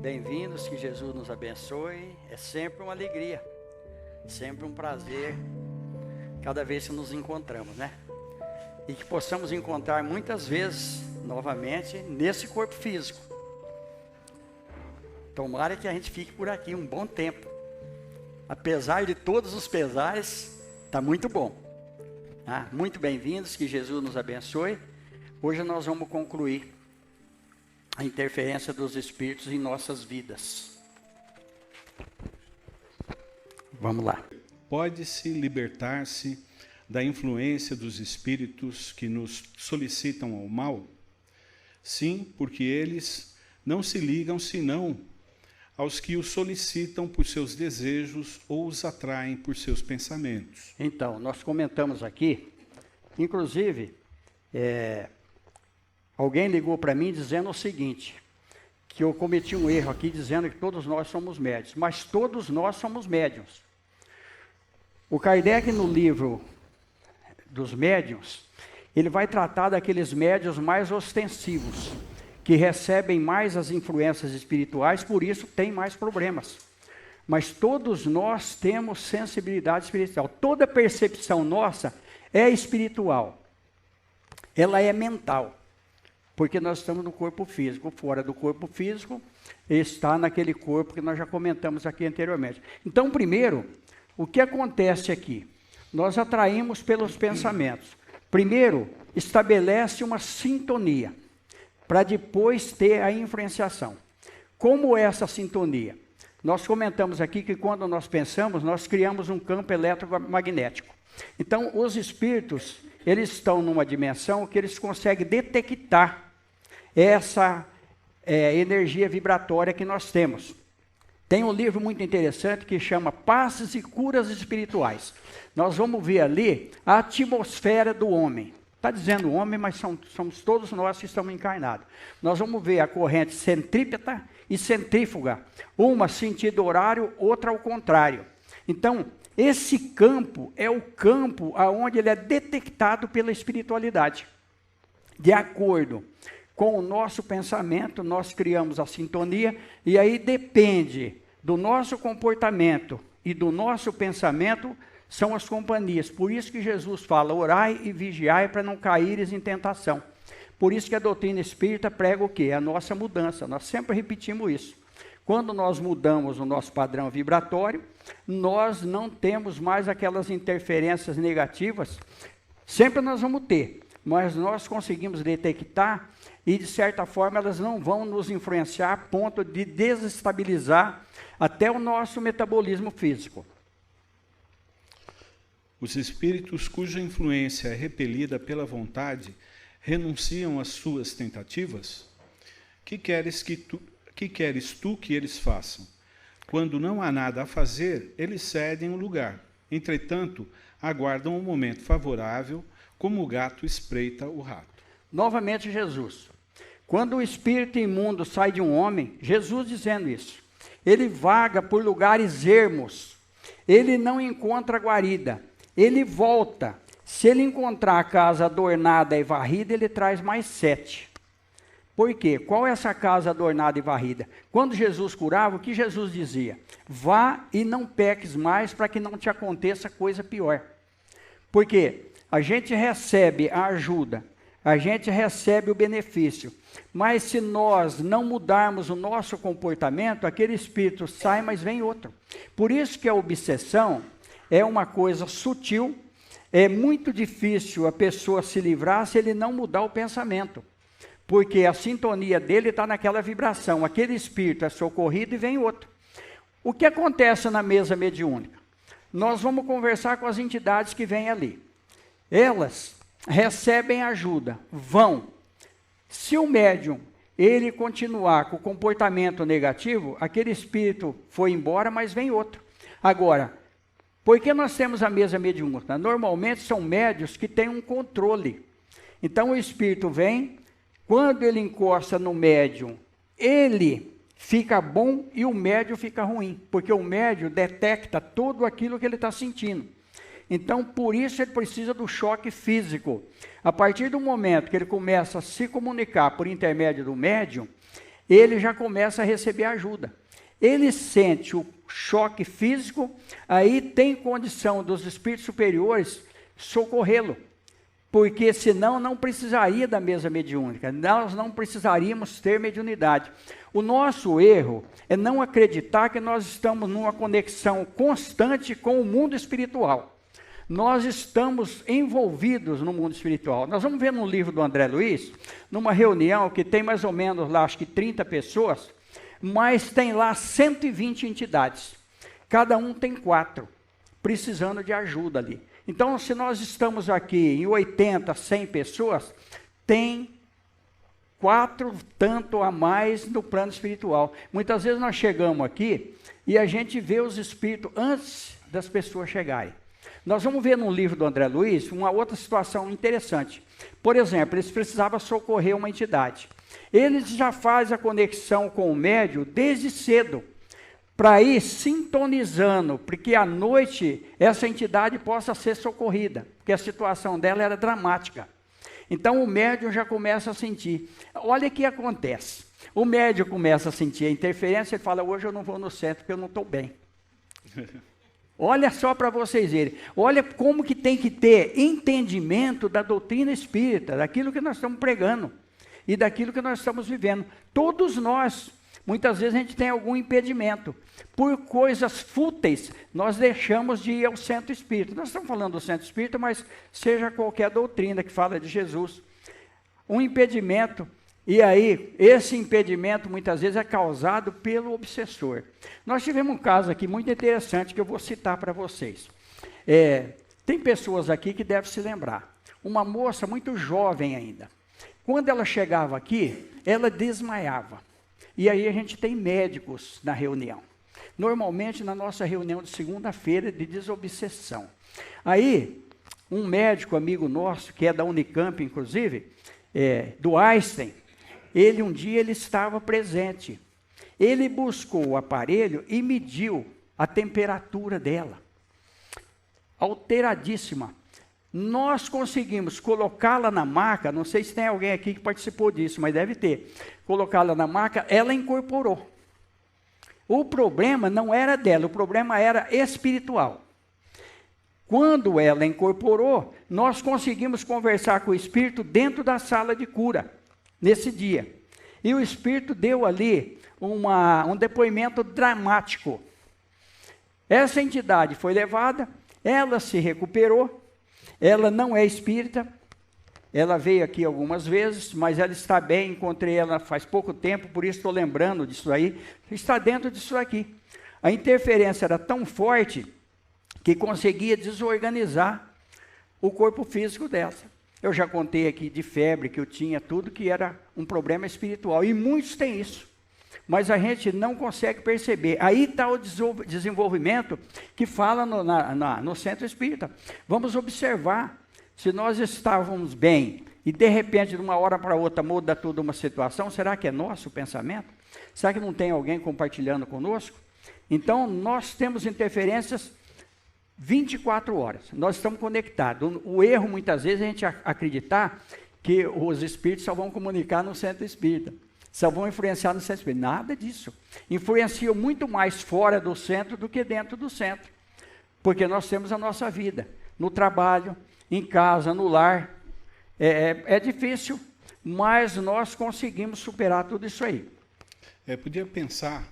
Bem-vindos, que Jesus nos abençoe. É sempre uma alegria, sempre um prazer, cada vez que nos encontramos, né? E que possamos encontrar muitas vezes, novamente, nesse corpo físico. Tomara que a gente fique por aqui um bom tempo. Apesar de todos os pesares, está muito bom. Muito bem-vindos, que Jesus nos abençoe. Hoje nós vamos concluir a interferência dos Espíritos em nossas vidas. Vamos lá. Pode-se libertar-se da influência dos Espíritos que nos solicitam ao mal? Sim, porque eles não se ligam senão aos que os solicitam por seus desejos ou os atraem por seus pensamentos. Então, nós comentamos aqui, inclusive, alguém ligou para mim dizendo o seguinte, que eu cometi um erro aqui dizendo que todos nós somos médiuns, mas todos nós somos médiuns. O Kardec, no livro dos médiuns, ele vai tratar daqueles médiuns mais ostensivos, que recebem mais as influências espirituais, por isso tem mais problemas. Mas todos nós temos sensibilidade espiritual. Toda percepção nossa é espiritual. Ela é mental. Porque nós estamos no corpo físico. Fora do corpo físico, está naquele corpo que nós já comentamos aqui anteriormente. Então, primeiro, o que acontece aqui? Nós atraímos pelos pensamentos. Primeiro, estabelece uma sintonia, para depois ter a influenciação. Como é essa sintonia? Nós comentamos aqui que quando nós pensamos, nós criamos um campo eletromagnético. Então, os espíritos, eles estão numa dimensão que eles conseguem detectar essa energia vibratória que nós temos. Tem um livro muito interessante que chama Passes e Curas Espirituais. Nós vamos ver ali a atmosfera do homem. Está dizendo homem, mas somos todos nós que estamos encarnados. Nós vamos ver a corrente centrípeta e centrífuga. Uma sentido horário, outra ao contrário. Então, esse campo é o campo onde ele é detectado pela espiritualidade. De acordo com o nosso pensamento, nós criamos a sintonia, e aí depende do nosso comportamento e do nosso pensamento, são as companhias. Por isso que Jesus fala, orai e vigiai para não caíres em tentação. Por isso que a doutrina espírita prega o quê? A nossa mudança. Nós sempre repetimos isso. Quando nós mudamos o nosso padrão vibratório, nós não temos mais aquelas interferências negativas. Sempre nós vamos ter, mas nós conseguimos detectar e, de certa forma, elas não vão nos influenciar a ponto de desestabilizar até o nosso metabolismo físico. Os espíritos cuja influência é repelida pela vontade renunciam às suas tentativas? Que queres tu que eles façam? Quando não há nada a fazer, eles cedem o lugar. Entretanto, aguardam um momento favorável, como o gato espreita o rato. Novamente Jesus. Quando o espírito imundo sai de um homem, Jesus dizendo isso, ele vaga por lugares ermos, ele não encontra guarida, ele volta. Se ele encontrar a casa adornada e varrida, ele traz mais 7. Por quê? Qual é essa casa adornada e varrida? Quando Jesus curava, o que Jesus dizia? Vá e não peques mais para que não te aconteça coisa pior. Porque a gente recebe a ajuda, a gente recebe o benefício, mas se nós não mudarmos o nosso comportamento, aquele espírito sai, mas vem outro. Por isso que a obsessão é uma coisa sutil, é muito difícil a pessoa se livrar se ele não mudar o pensamento, porque a sintonia dele está naquela vibração, aquele espírito é socorrido e vem outro. O que acontece na mesa mediúnica? Nós vamos conversar com as entidades que vêm ali. Elas recebem ajuda, vão. Se o médium, ele continuar com o comportamento negativo, aquele espírito foi embora, mas vem outro. Agora, por que nós temos a mesa mediúnica? Normalmente são médios que têm um controle. Então o espírito vem, quando ele encosta no médium, ele fica bom e o médium fica ruim, porque o médium detecta tudo aquilo que ele está sentindo. Então, por isso ele precisa do choque físico. A partir do momento que ele começa a se comunicar por intermédio do médium, ele já começa a receber ajuda. Ele sente o choque físico, aí tem condição dos espíritos superiores socorrê-lo, porque senão não precisaria da mesa mediúnica, nós não precisaríamos ter mediunidade. O nosso erro é não acreditar que nós estamos numa conexão constante com o mundo espiritual. Nós estamos envolvidos no mundo espiritual. Nós vamos ver no livro do André Luiz, numa reunião que tem mais ou menos lá, acho que 30 pessoas, mas tem lá 120 entidades. Cada um tem 4, precisando de ajuda ali. Então, se nós estamos aqui em 80, 100 pessoas, tem 4 tanto a mais no plano espiritual. Muitas vezes nós chegamos aqui e a gente vê os espíritos antes das pessoas chegarem. Nós vamos ver no livro do André Luiz uma outra situação interessante. Por exemplo, eles precisavam socorrer uma entidade. Eles já fazem a conexão com o médium desde cedo, para ir sintonizando, porque à noite essa entidade possa ser socorrida, porque a situação dela era dramática. Então o médium já começa a sentir. Olha o que acontece. O médium começa a sentir a interferência e fala, hoje eu não vou no centro porque eu não estou bem. Olha só para vocês verem. Olha como que tem que ter entendimento da doutrina espírita, daquilo que nós estamos pregando e daquilo que nós estamos vivendo. Todos nós, muitas vezes a gente tem algum impedimento. Por coisas fúteis, nós deixamos de ir ao centro espírita. Nós estamos falando do centro espírita, mas seja qualquer doutrina que fala de Jesus. Um impedimento, e aí, esse impedimento muitas vezes é causado pelo obsessor. Nós tivemos um caso aqui muito interessante que eu vou citar para vocês. Tem pessoas aqui que devem se lembrar. Uma moça muito jovem ainda. Quando ela chegava aqui, ela desmaiava. E aí a gente tem médicos na reunião. Normalmente na nossa reunião de segunda-feira de desobsessão. Aí, um médico amigo nosso, que é da Unicamp inclusive, do Einstein, um dia ele estava presente. Ele buscou o aparelho e mediu a temperatura dela. Alteradíssima. Nós conseguimos colocá-la na maca, não sei se tem alguém aqui que participou disso, mas deve ter. Colocá-la na maca, ela incorporou. O problema não era dela, o problema era espiritual. Quando ela incorporou, nós conseguimos conversar com o espírito dentro da sala de cura, nesse dia. E o espírito deu ali um depoimento dramático. Essa entidade foi levada, ela se recuperou, ela não é espírita, ela veio aqui algumas vezes, mas ela está bem, encontrei ela faz pouco tempo, por isso estou lembrando disso aí, está dentro disso aqui. A interferência era tão forte que conseguia desorganizar o corpo físico dela. Eu já contei aqui de febre que eu tinha, tudo que era um problema espiritual, e muitos têm isso, mas a gente não consegue perceber. Aí está o desenvolvimento que fala no centro espírita. Vamos observar. Se nós estávamos bem e de repente de uma hora para outra muda toda uma situação, será que é nosso pensamento? Será que não tem alguém compartilhando conosco? Então nós temos interferências 24 horas, nós estamos conectados. O erro muitas vezes é a gente acreditar que os espíritos só vão comunicar no centro espírita, só vão influenciar no centro espírita. Nada disso. Influenciam muito mais fora do centro do que dentro do centro, porque nós temos a nossa vida, no trabalho, em casa, no lar. É difícil, mas nós conseguimos superar tudo isso aí. Podia pensar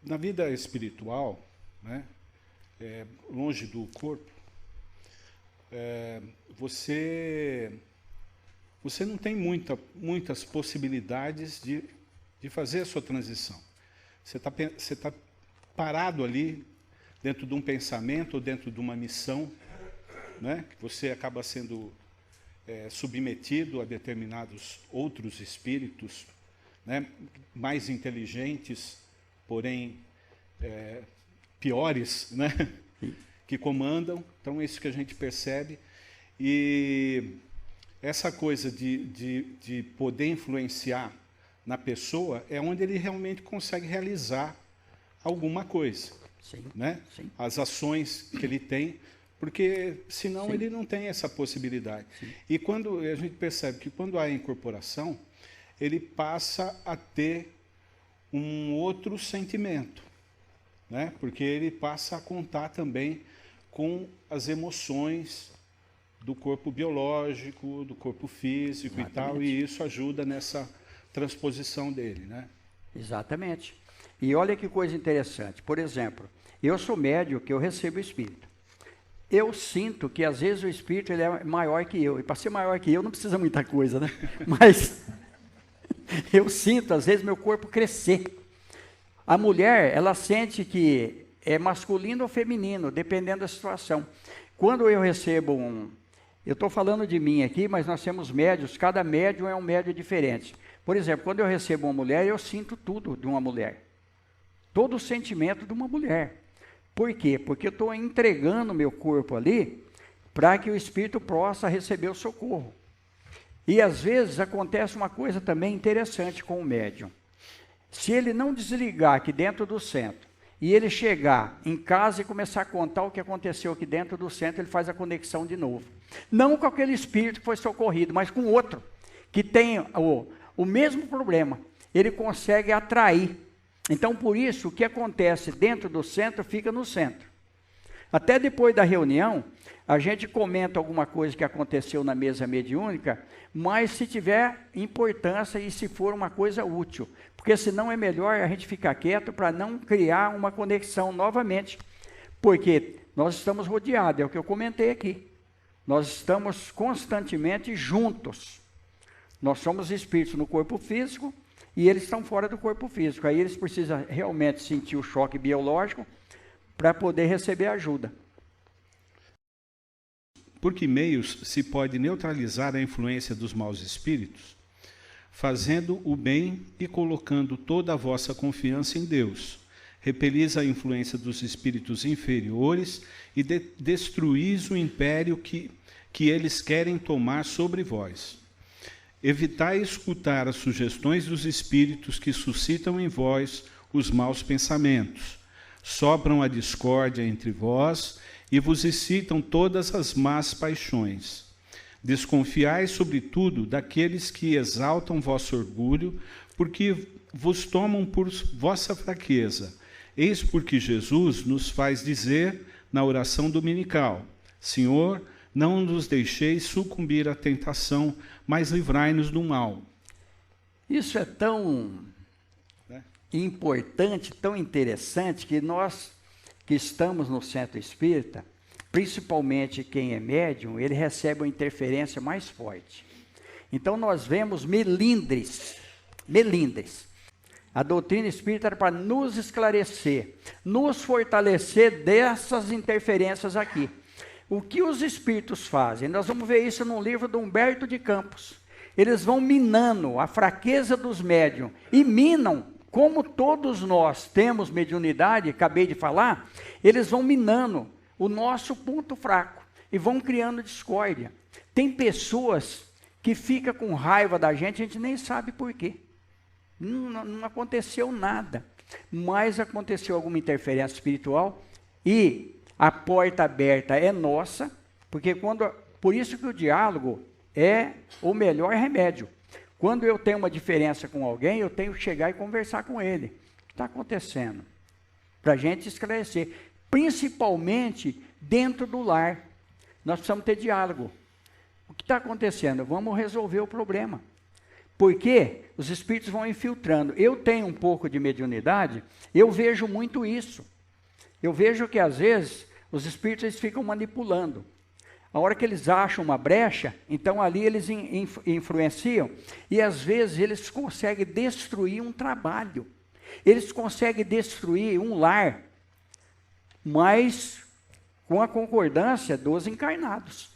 na vida espiritual, né? Longe do corpo, você não tem muitas possibilidades de fazer a sua transição. Você tá parado ali, dentro de um pensamento ou dentro de uma missão, né? Que você acaba sendo submetido a determinados outros espíritos, né? Mais inteligentes, porém piores, né? Que comandam. Então é isso que a gente percebe. E essa coisa de poder influenciar na pessoa é onde ele realmente consegue realizar alguma coisa. Sim, né? sim. As ações que ele tem, Porque senão Sim. ele não tem essa possibilidade. Sim. E quando a gente percebe que quando há incorporação, ele passa a ter um outro sentimento, né? Porque ele passa a contar também com as emoções do corpo biológico, do corpo físico. Exatamente. E tal, e isso ajuda nessa transposição dele, né? Exatamente. E olha que coisa interessante. Por exemplo, eu sou médium que eu recebo o espírito. Eu sinto que às vezes o espírito ele é maior que eu. E para ser maior que eu não precisa muita coisa, né? Mas eu sinto às vezes meu corpo crescer. A mulher, ela sente que é masculino ou feminino, dependendo da situação. Quando eu recebo eu estou falando de mim aqui, mas nós temos médios, cada médium é um médium diferente. Por exemplo, quando eu recebo uma mulher, eu sinto tudo de uma mulher. Todo o sentimento de uma mulher. Por quê? Porque eu estou entregando meu corpo ali para que o espírito possa receber o socorro. E às vezes acontece uma coisa também interessante com o médium. Se ele não desligar aqui dentro do centro, e ele chegar em casa e começar a contar o que aconteceu aqui dentro do centro, ele faz a conexão de novo. Não com aquele espírito que foi socorrido, mas com outro, que tem o mesmo problema. Ele consegue atrair. Então, por isso, o que acontece dentro do centro, fica no centro. Até depois da reunião, a gente comenta alguma coisa que aconteceu na mesa mediúnica, mas se tiver importância e se for uma coisa útil. Porque senão é melhor a gente ficar quieto para não criar uma conexão novamente. Porque nós estamos rodeados, é o que eu comentei aqui. Nós estamos constantemente juntos. Nós somos espíritos no corpo físico e eles estão fora do corpo físico. Aí eles precisam realmente sentir o choque biológico para poder receber ajuda. Por que meios se pode neutralizar a influência dos maus espíritos? Fazendo o bem e colocando toda a vossa confiança em Deus. Repelis a influência dos espíritos inferiores e destruís o império que eles querem tomar sobre vós. Evitai escutar as sugestões dos espíritos que suscitam em vós os maus pensamentos. Sopram a discórdia entre vós e vos excitam todas as más paixões. Desconfiai, sobretudo, daqueles que exaltam vosso orgulho, porque vos tomam por vossa fraqueza. Eis porque Jesus nos faz dizer, na oração dominical, Senhor, não nos deixeis sucumbir à tentação, mas livrai-nos do mal. Isso é tão importante, tão interessante, que nós que estamos no centro espírita, principalmente quem é médium, ele recebe uma interferência mais forte. Então nós vemos melindres. A doutrina espírita era para nos esclarecer, nos fortalecer dessas interferências aqui. O que os espíritos fazem? Nós vamos ver isso no livro do Humberto de Campos. Eles vão minando a fraqueza dos médiums e minam, como todos nós temos mediunidade, acabei de falar, eles vão minando o nosso ponto fraco e vão criando discórdia. Tem pessoas que ficam com raiva da gente, a gente nem sabe por quê. Não aconteceu nada, mas aconteceu alguma interferência espiritual e a porta aberta é nossa, porque por isso que o diálogo é o melhor remédio. Quando eu tenho uma diferença com alguém, eu tenho que chegar e conversar com ele. O que está acontecendo? Para a gente esclarecer. Principalmente dentro do lar. Nós precisamos ter diálogo. O que está acontecendo? Vamos resolver o problema. Porque os espíritos vão infiltrando. Eu tenho um pouco de mediunidade, eu vejo muito isso. Eu vejo que às vezes os espíritos eles ficam manipulando. A hora que eles acham uma brecha, então ali eles influenciam e às vezes eles conseguem destruir um trabalho. Eles conseguem destruir um lar, mas com a concordância dos encarnados.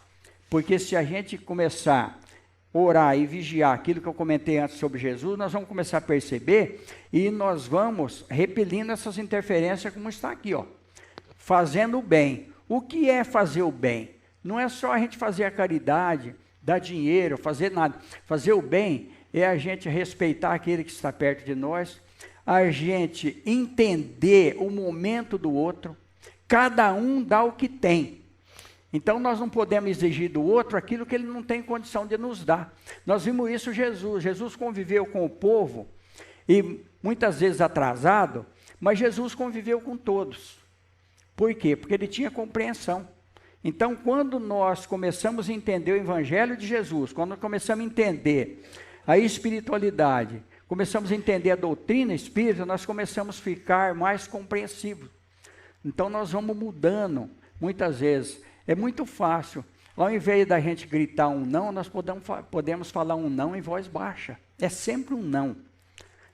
Porque se a gente começar a orar e vigiar aquilo que eu comentei antes sobre Jesus, nós vamos começar a perceber e nós vamos repelindo essas interferências como está aqui, ó. Fazendo o bem. O que é fazer o bem? Não é só a gente fazer a caridade, dar dinheiro, fazer nada. Fazer o bem é a gente respeitar aquele que está perto de nós, a gente entender o momento do outro, cada um dá o que tem. Então nós não podemos exigir do outro aquilo que ele não tem condição de nos dar. Nós vimos isso Jesus. Jesus conviveu com o povo, e muitas vezes atrasado, mas Jesus conviveu com todos. Por quê? Porque ele tinha compreensão. Então, quando nós começamos a entender o Evangelho de Jesus, quando começamos a entender a espiritualidade, começamos a entender a doutrina espírita, nós começamos a ficar mais compreensivos. Então, nós vamos mudando, muitas vezes. É muito fácil. Ao invés da gente gritar um não, nós podemos falar um não em voz baixa. É sempre um não.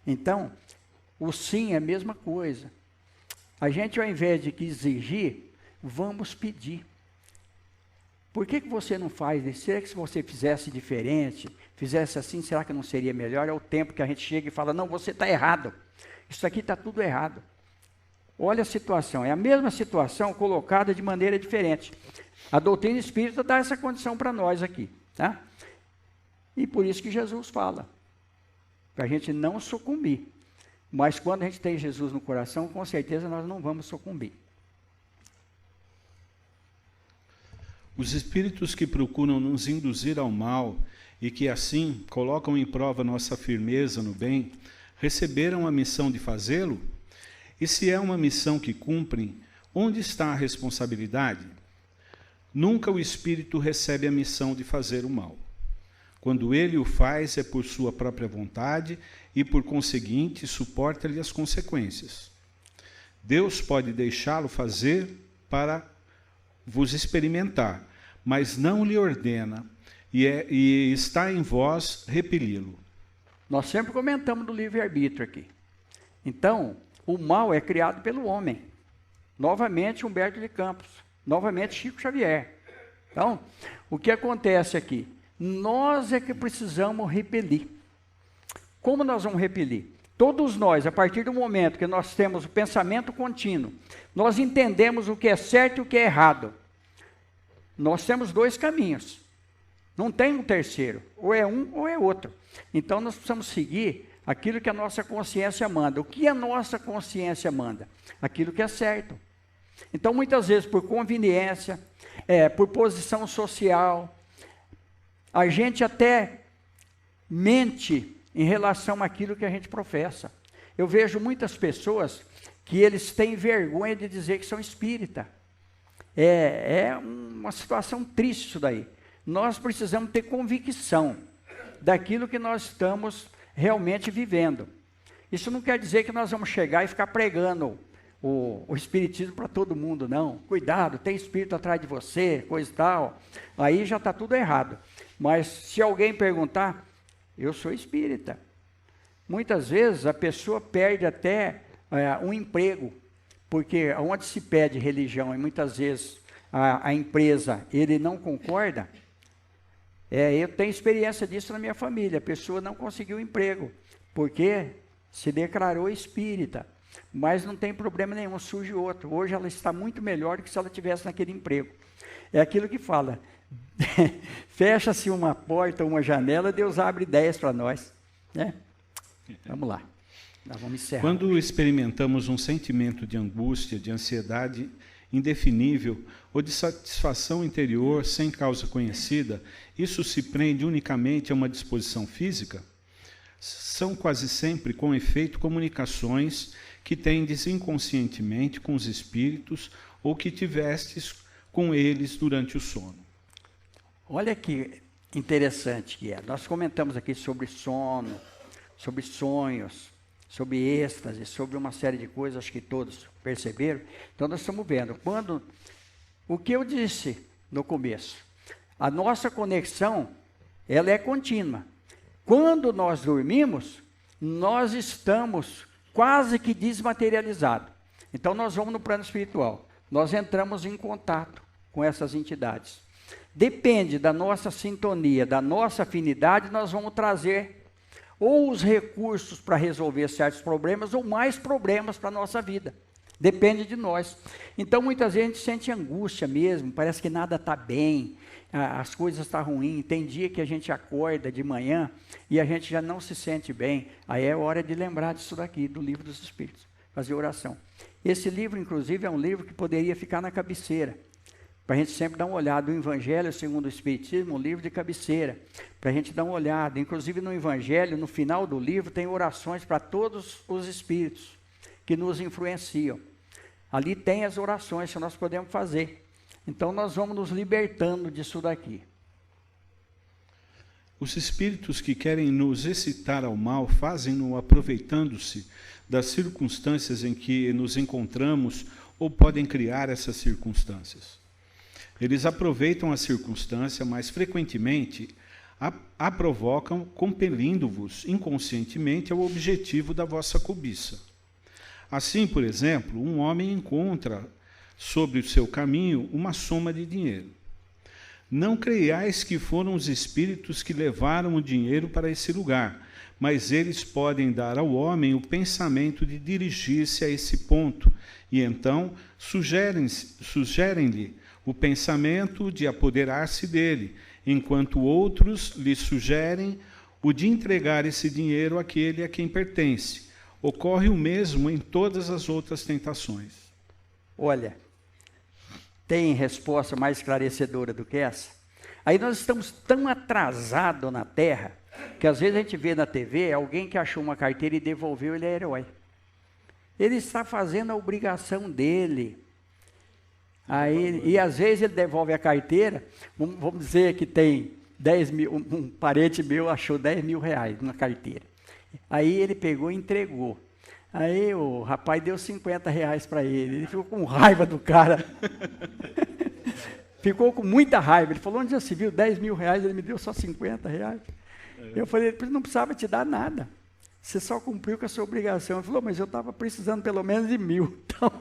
Então, o sim é a mesma coisa. A gente, ao invés de exigir, vamos pedir. Por que você não faz isso? Será que se você fizesse diferente, fizesse assim, será que não seria melhor? É o tempo que a gente chega e fala, não, você está errado. Isso aqui está tudo errado. Olha a situação, é a mesma situação colocada de maneira diferente. A doutrina espírita dá essa condição para nós aqui, tá? E por isso que Jesus fala, para a gente não sucumbir. Mas quando a gente tem Jesus no coração, com certeza nós não vamos sucumbir. Os espíritos que procuram nos induzir ao mal e que assim colocam em prova nossa firmeza no bem, receberam a missão de fazê-lo? E se é uma missão que cumprem, onde está a responsabilidade? Nunca o espírito recebe a missão de fazer o mal. Quando ele o faz, é por sua própria vontade e, por conseguinte, suporta-lhe as consequências. Deus pode deixá-lo fazer para vos experimentar, mas não lhe ordena, e está em vós repeli-lo. Nós sempre comentamos do livre-arbítrio aqui. Então, o mal é criado pelo homem. Novamente, Humberto de Campos. Novamente, Chico Xavier. Então, o que acontece aqui? Nós é que precisamos repelir. Como nós vamos repelir? Todos nós, a partir do momento que nós temos o pensamento contínuo, nós entendemos o que é certo e o que é errado. Nós temos dois caminhos. Não tem um terceiro. Ou é um ou é outro. Então, nós precisamos seguir aquilo que a nossa consciência manda. O que a nossa consciência manda? Aquilo que é certo. Então, muitas vezes, por conveniência, por posição social, a gente até mente em relação àquilo que a gente professa. Eu vejo muitas pessoas que eles têm vergonha de dizer que são espírita. É uma situação triste isso daí. Nós precisamos ter convicção daquilo que nós estamos realmente vivendo. Isso não quer dizer que nós vamos chegar e ficar pregando o espiritismo para todo mundo, não. Cuidado, tem espírito atrás de você, coisa e tal. Aí já está tudo errado. Mas se alguém perguntar, eu sou espírita. Muitas vezes a pessoa perde até um emprego, porque onde se pede religião e muitas vezes a empresa ele não concorda. Eu tenho experiência disso na minha família. A pessoa não conseguiu emprego, porque se declarou espírita. Mas não tem problema nenhum, surge outro. Hoje ela está muito melhor do que se ela estivesse naquele emprego. É aquilo que fala, fecha-se uma porta, uma janela, Deus abre 10 para nós. Né? Vamos lá, nós vamos encerrar. Quando experimentamos um sentimento de angústia, de ansiedade indefinível ou de satisfação interior sem causa conhecida, isso se prende unicamente a uma disposição física? São quase sempre, com efeito, comunicações que tendes inconscientemente com os espíritos ou que tivestes com eles durante o sono. Olha que interessante que é. Nós comentamos aqui sobre sono, sobre sonhos, sobre êxtase, sobre uma série de coisas, acho que todos perceberam. Então nós estamos vendo. O que eu disse no começo, a nossa conexão, ela é contínua. Quando nós dormimos, nós estamos quase que desmaterializados. Então nós vamos no plano espiritual. Nós entramos em contato com essas entidades. Depende da nossa sintonia, da nossa afinidade, nós vamos trazer ou os recursos para resolver certos problemas ou mais problemas para a nossa vida. Depende de nós. Então, muitas vezes a gente sente angústia mesmo, parece que nada está bem, as coisas estão ruins. Tem dia que a gente acorda de manhã e a gente já não se sente bem. Aí é hora de lembrar disso daqui, do Livro dos Espíritos, fazer oração. Esse livro, inclusive, é um livro que poderia ficar na cabeceira, para a gente sempre dar uma olhada. O Evangelho segundo o Espiritismo, um livro de cabeceira, para a gente dar uma olhada. Inclusive no Evangelho, no final do livro, tem orações para todos os espíritos que nos influenciam. Ali tem as orações que nós podemos fazer. Então nós vamos nos libertando disso daqui. Os espíritos que querem nos excitar ao mal fazem-no aproveitando-se das circunstâncias em que nos encontramos ou podem criar essas circunstâncias. Eles aproveitam a circunstância, mas frequentemente a provocam, compelindo-vos inconscientemente ao objetivo da vossa cobiça. Assim, por exemplo, um homem encontra sobre o seu caminho uma soma de dinheiro. Não creiais que foram os espíritos que levaram o dinheiro para esse lugar, mas eles podem dar ao homem o pensamento de dirigir-se a esse ponto, e então sugerem-lhe o pensamento de apoderar-se dele, enquanto outros lhe sugerem o de entregar esse dinheiro àquele a quem pertence. Ocorre o mesmo em todas as outras tentações. Olha, tem resposta mais esclarecedora do que essa? Aí nós estamos tão atrasados na Terra, que às vezes a gente vê na TV alguém que achou uma carteira e devolveu, ele é herói. Ele está fazendo a obrigação dele. Aí, e às vezes ele devolve a carteira, vamos dizer que tem 10 mil, um parente meu achou 10 mil reais na carteira. Aí ele pegou e entregou. Aí o rapaz deu 50 reais para ele. Ele ficou com raiva do cara. Ficou com muita raiva. Ele falou, onde já se viu? 10 mil reais, ele me deu só 50 reais. Eu falei, ele não precisava te dar nada. Você só cumpriu com a sua obrigação. Ele falou, mas eu estava precisando pelo menos de 1.000. Então,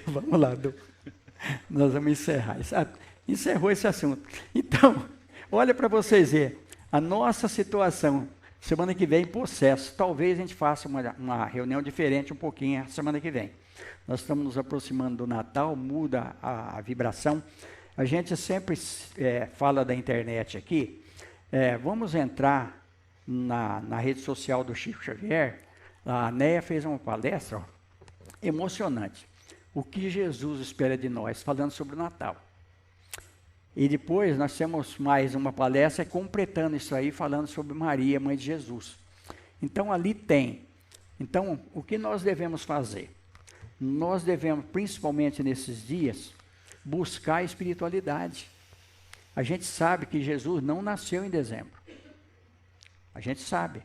vamos lá, nós vamos encerrar. Encerrou esse assunto. Então, olha para vocês verem. A nossa situação, semana que vem, processo. Talvez a gente faça uma reunião diferente um pouquinho a semana que vem. Nós estamos nos aproximando do Natal, muda a vibração. A gente sempre fala da internet aqui. Vamos entrar na rede social do Chico Xavier. A Néia fez uma palestra emocionante. O que Jesus espera de nós, falando sobre o Natal. E depois nós temos mais uma palestra completando isso aí, falando sobre Maria, mãe de Jesus. Então ali tem. Então, o que nós devemos fazer? Nós devemos, principalmente nesses dias, buscar a espiritualidade. A gente sabe que Jesus não nasceu em dezembro. A gente sabe.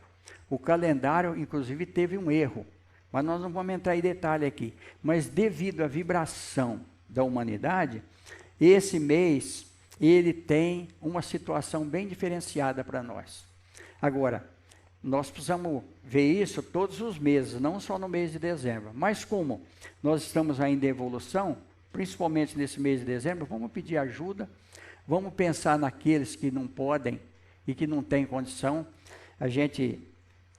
O calendário, inclusive, teve um erro. Mas nós não vamos entrar em detalhe aqui. Mas devido à vibração da humanidade, esse mês, ele tem uma situação bem diferenciada para nós. Agora, nós precisamos ver isso todos os meses, não só no mês de dezembro. Mas como nós estamos ainda em evolução, principalmente nesse mês de dezembro, vamos pedir ajuda, vamos pensar naqueles que não podem e que não têm condição. A gente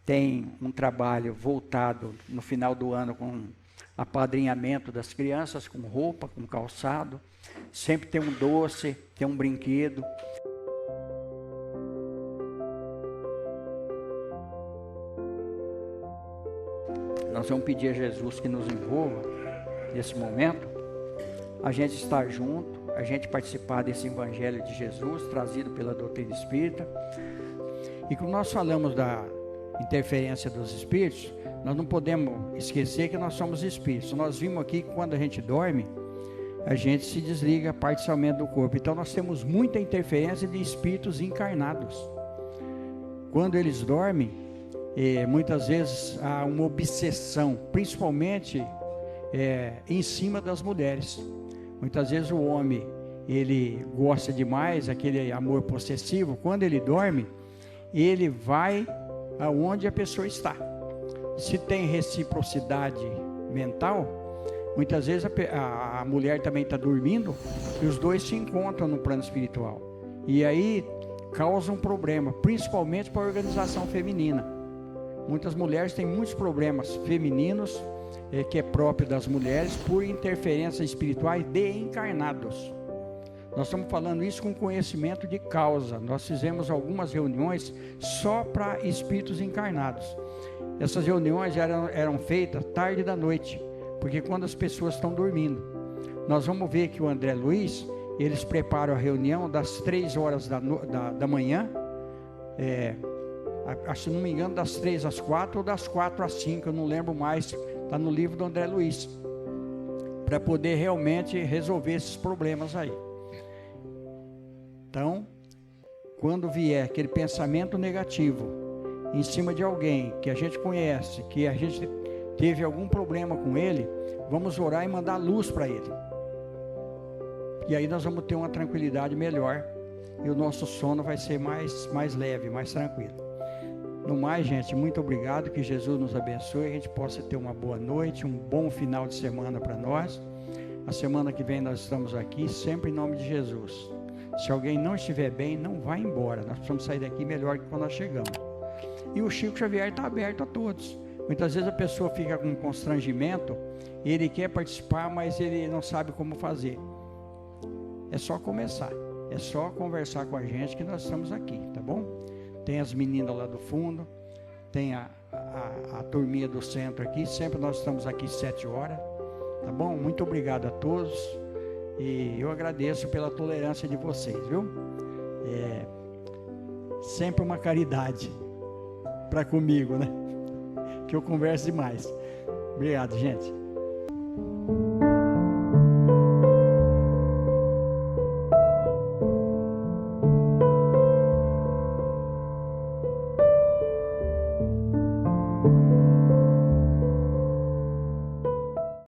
tem um trabalho voltado no final do ano com apadrinhamento das crianças, com roupa, com calçado. Sempre tem um doce, tem um brinquedo. Nós vamos pedir a Jesus que nos envolva nesse momento, a gente estar junto, a gente participar desse Evangelho de Jesus, trazido pela doutrina espírita. E quando nós falamos da interferência dos espíritos, nós não podemos esquecer que nós somos espíritos. Nós vimos aqui que quando a gente dorme, a gente se desliga parcialmente do corpo. Então nós temos muita interferência de espíritos encarnados. Quando eles dormem, muitas vezes há uma obsessão, principalmente em cima das mulheres. Muitas vezes o homem, ele gosta demais, aquele amor possessivo. Quando ele dorme, ele vai aonde a pessoa está. Se tem reciprocidade mental, muitas vezes a mulher também está dormindo e os dois se encontram no plano espiritual. E aí causa um problema, principalmente para a organização feminina. Muitas mulheres têm muitos problemas femininos, que é próprio das mulheres, por interferências espirituais de encarnados. Nós estamos falando isso com conhecimento de causa. Nós fizemos algumas reuniões só para espíritos encarnados. Essas reuniões eram feitas tarde da noite, porque quando as pessoas estão dormindo. nós vamos ver que o André Luiz, eles preparam a reunião das 3 horas da manhã, se não me engano, das 3 às 4 ou das 4 às 5, eu não lembro mais, está no livro do André Luiz, para poder realmente resolver esses problemas aí. Então, quando vier aquele pensamento negativo em cima de alguém que a gente conhece, que a gente teve algum problema com ele, vamos orar e mandar luz para ele. E aí nós vamos ter uma tranquilidade melhor e o nosso sono vai ser mais leve, mais tranquilo. No mais, gente, muito obrigado, que Jesus nos abençoe, a gente possa ter uma boa noite, um bom final de semana para nós. A semana que vem nós estamos aqui, sempre em nome de Jesus. Se alguém não estiver bem, não vá embora, nós precisamos sair daqui melhor que quando nós chegamos. E o Chico Xavier está aberto a todos. Muitas vezes a pessoa fica com constrangimento, ele quer participar, mas ele não sabe como fazer. É só começar, é só conversar com a gente que nós estamos aqui, tá bom? Tem as meninas lá do fundo, tem a turminha do centro aqui, sempre nós estamos aqui 7 horas, tá bom? Muito obrigado a todos e eu agradeço pela tolerância de vocês, viu? Sempre uma caridade para comigo, né? Que eu converso demais. Obrigado, gente.